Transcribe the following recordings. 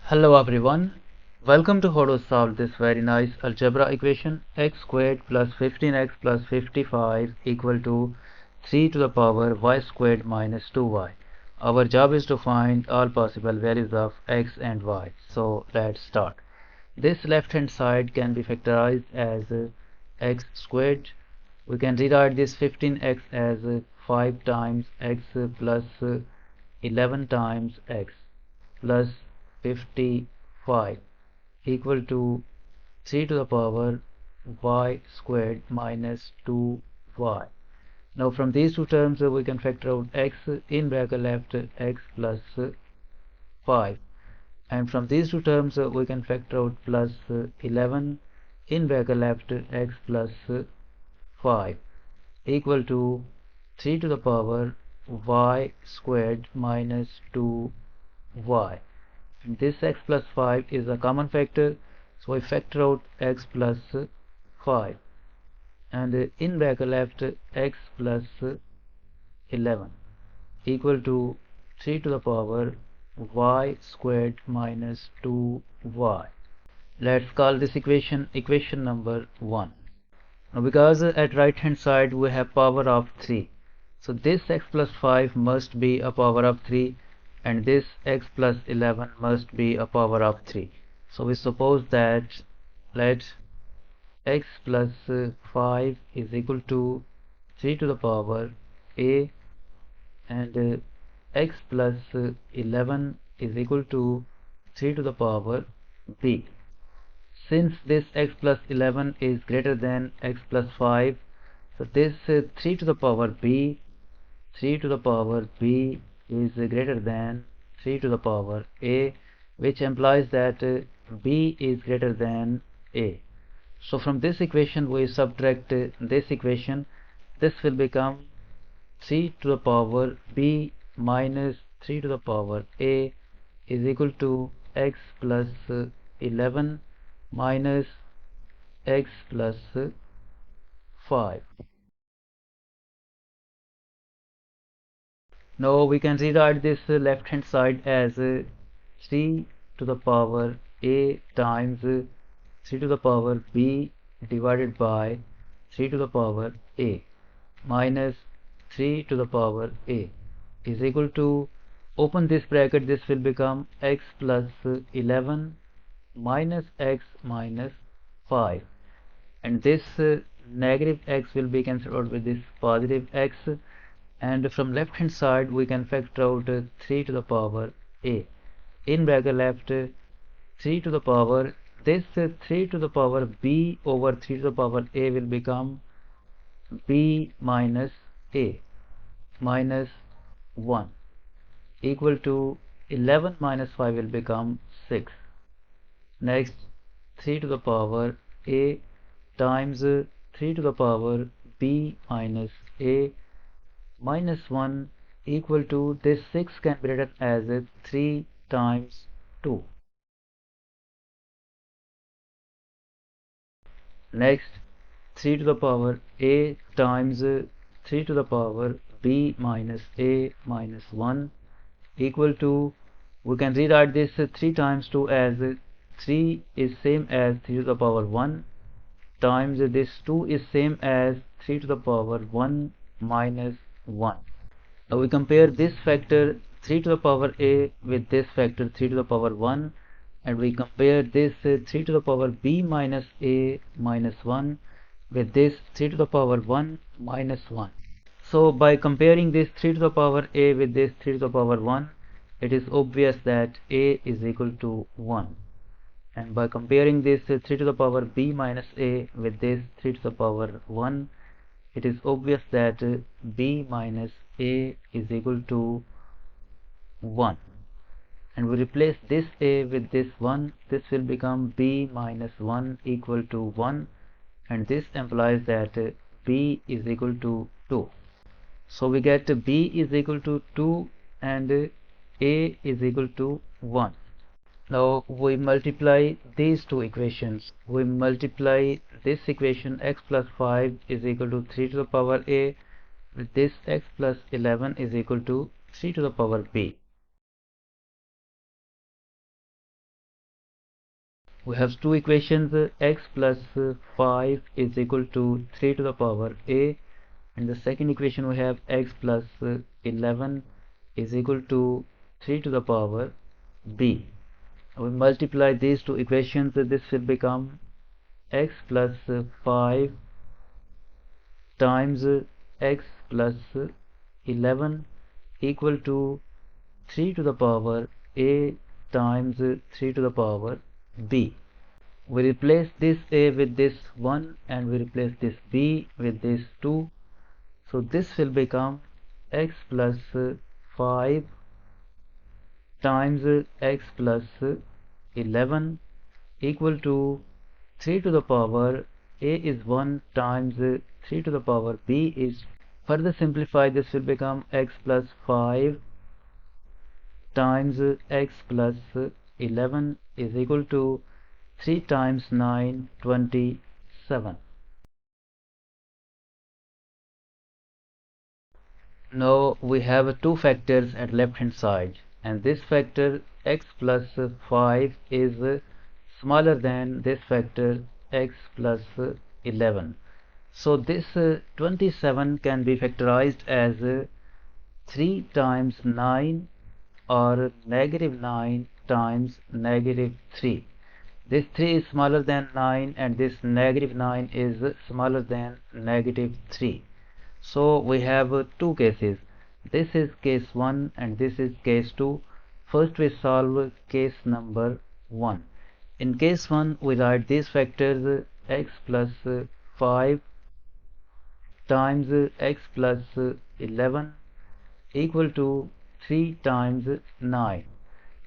Hello everyone, welcome to how to solve this very nice algebra equation x squared plus 15x plus 55 equal to 3 to the power y squared minus 2y. Our job is to find all possible values of x and y. So let's start. This left hand side can be factorized as x squared. We can rewrite this 15x as 5 times x plus 11 times x plus 55 equal to 3 to the power y squared minus 2y. Now from these two terms we can factor out x in bracket left x plus 5, and from these two terms we can factor out plus 11 in bracket left x plus 5 equal to 3 to the power y squared minus 2y. This x plus 5 is a common factor, so we factor out x plus 5, and in bracket left x plus 11 equal to 3 to the power y squared minus 2y. Let's call this equation number 1. Now because at right hand side we have power of 3, so this x plus 5 must be a power of 3, and this x plus 11 must be a power of 3. So we suppose that let x plus 5 is equal to 3 to the power a, and x plus 11 is equal to 3 to the power b. Since this x plus 11 is greater than x plus 5, so this 3 to the power b is greater than 3 to the power a, which implies that b is greater than a. So from this equation we subtract this equation. This will become 3 to the power b minus 3 to the power a is equal to x plus 11 minus x plus 5. Now we can rewrite this left hand side as 3 to the power a times 3 to the power b divided by 3 to the power a minus 3 to the power a is equal to, open this bracket, this will become x plus 11 minus x minus 5, and this negative x will be cancelled out with this positive x, and from left hand side we can factor out 3 to the power a. In bracket left 3 to the power, this 3 to the power b over 3 to the power a will become b minus a minus 1 equal to 11 minus 5 will become 6. Next 3 to the power a times 3 to the power b minus a minus 1 equal to, this 6 can be written as 3 times 2. Next 3 to the power a times 3 to the power b minus a minus 1 equal to, we can rewrite this 3 times 2 as 3 is same as 3 to the power 1 times this 2 is same as 3 to the power 1 minus 1. Now we compare this factor 3 to the power a with this factor 3 to the power 1, and we compare this 3 to the power b minus a minus 1 with this 3 to the power 1 minus 1. So by comparing this 3 to the power a with this 3 to the power 1, it is obvious that a is equal to 1, and by comparing this 3 to the power b minus a with this 3 to the power 1, it is obvious that b minus a is equal to 1, and we replace this a with this 1. This will become b minus 1 equal to 1, and this implies that b is equal to 2. So we get b is equal to 2 and a is equal to 1. Now we multiply these two equations. We multiply this equation x plus 5 is equal to 3 to the power a with this x plus 11 is equal to 3 to the power b. We have two equations, x plus 5 is equal to 3 to the power a, and the second equation we have x plus 11 is equal to 3 to the power b. We multiply these two equations, this will become x plus 5 times x plus 11 equal to 3 to the power a times 3 to the power b. We replace this a with this 1 and we replace this b with this 2. So this will become x plus 5 times x plus 11 equal to 3 to the power a is 1 times 3 to the power b is. Further simplify, this will become x plus 5 times x plus 11 is equal to 3 times 9, 27. Now we have two factors at left hand side, and this factor x plus 5 is smaller than this factor x plus 11. So this 27 can be factorized as 3 times 9 or negative 9 times negative 3. This 3 is smaller than 9 and this negative 9 is smaller than negative 3. So we have two cases. This is case 1 and this is case 2. First we solve case number 1. In case 1 we write these factors x plus 5 times x plus 11 equal to 3 times 9,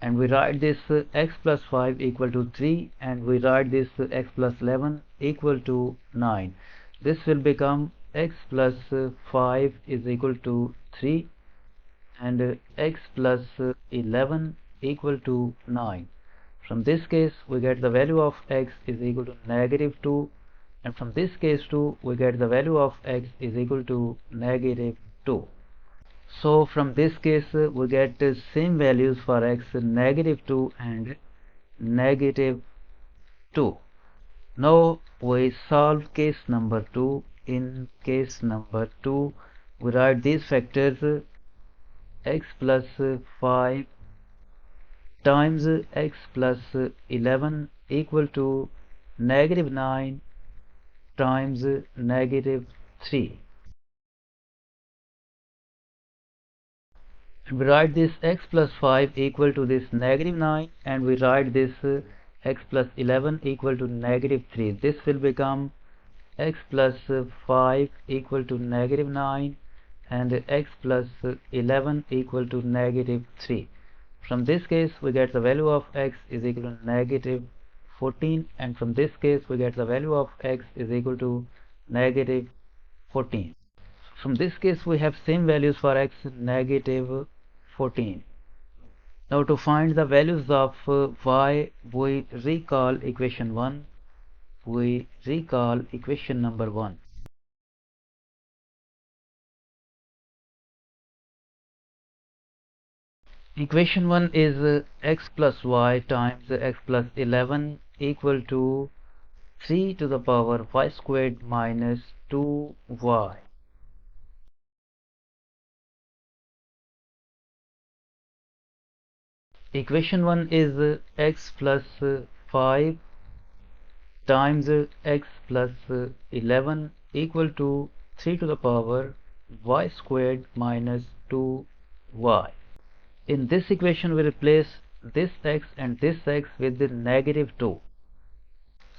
and we write this x plus 5 equal to 3 and we write this x plus 11 equal to 9. This will become x plus 5 is equal to 3 and x plus 11 equal to 9. From this case we get the value of x is equal to negative 2, and from this case too we get the value of x is equal to negative 2. So from this case we get same values for x, negative 2 and negative 2. Now we solve case number 2. In case number 2 we write these factors x plus 5 times x plus 11 equal to negative 9 times negative 3. We write this x plus 5 equal to this negative 9 and we write this x plus 11 equal to negative 3. This will become x plus 5 equal to negative 9 and x plus 11 equal to negative 3. From this case we get the value of x is equal to negative 14, and from this case we get the value of x is equal to negative 14. From this case we have same values for x, negative 14. Now to find the values of y, we recall equation 1. We recall equation number 1. Equation 1 is x plus y times x plus 11 equal to 3 to the power y squared minus 2y. Equation 1 is x plus 5 times x plus 11 equal to 3 to the power y squared minus 2y. In this equation we replace this x and this x with the negative 2.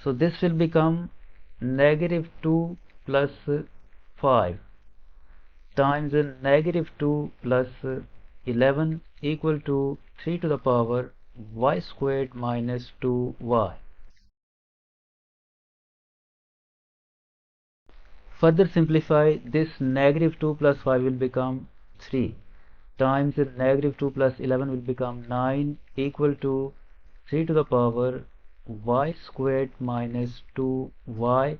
So this will become negative 2 plus 5 times negative 2 plus 11 equal to 3 to the power y squared minus 2y. Further simplify, this negative 2 plus 5 will become 3 times negative 2 plus 11 will become 9 equal to 3 to the power y squared minus 2y,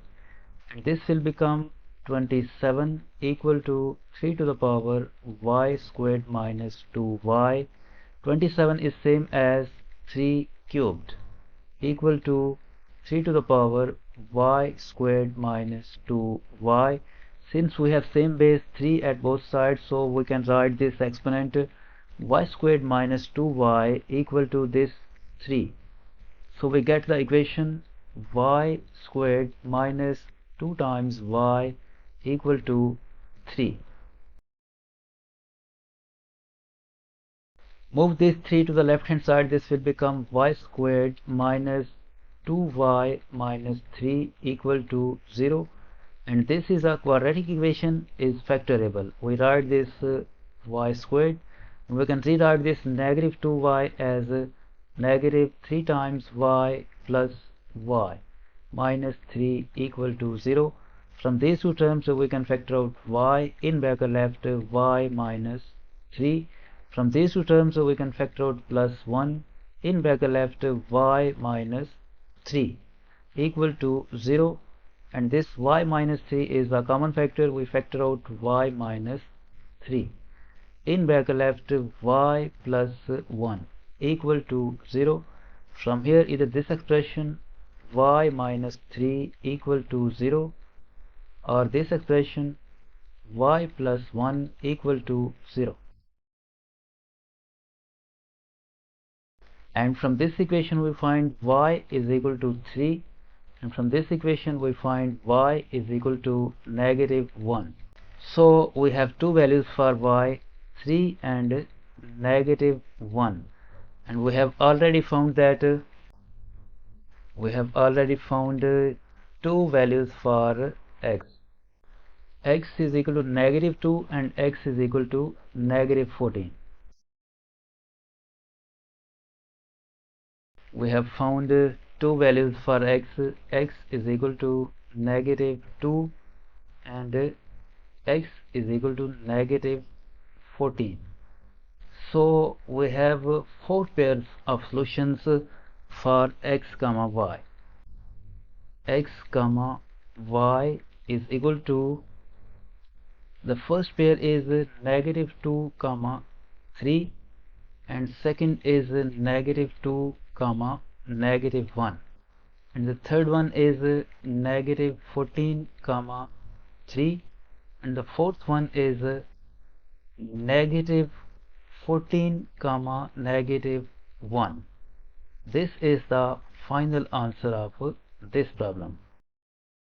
and this will become 27 equal to 3 to the power y squared minus 2y. 27 is same as 3 cubed. equal to 3 to the power y squared minus 2y. Since we have same base 3 at both sides, so we can write this exponent y squared minus 2y equal to this 3. So we get the equation y squared minus 2 times y equal to 3. Move this 3 to the left hand side, this will become y squared minus 2y minus 3 equal to 0, and this is a quadratic equation, is factorable. We write this y squared, and we can rewrite this negative 2y as negative 3 times y plus y minus 3 equal to 0. From these two terms we can factor out y, in bracket left y minus 3. From these two terms we can factor out plus 1, in bracket left y minus 3 equal to 0, and this y minus 3 is the common factor. We factor out y minus 3, in bracket left y plus 1 equal to 0. From here either this expression y minus 3 equal to 0 or this expression y plus 1 equal to 0. And from this equation we find y is equal to 3, and from this equation we find y is equal to negative 1. So we have two values for y, 3 and negative 1, and we have already found that two values for x. X is equal to negative 2 and x is equal to negative 14. We have found two values for x. X is equal to negative 2 and x is equal to negative 14. So we have four pairs of solutions for x comma y. X comma y is equal to, the first pair is negative 2 comma 3, and second is negative 2 comma negative 1, and the third one is negative 14 comma 3, and the fourth one is negative 14 comma negative 1. This is the final answer of this problem.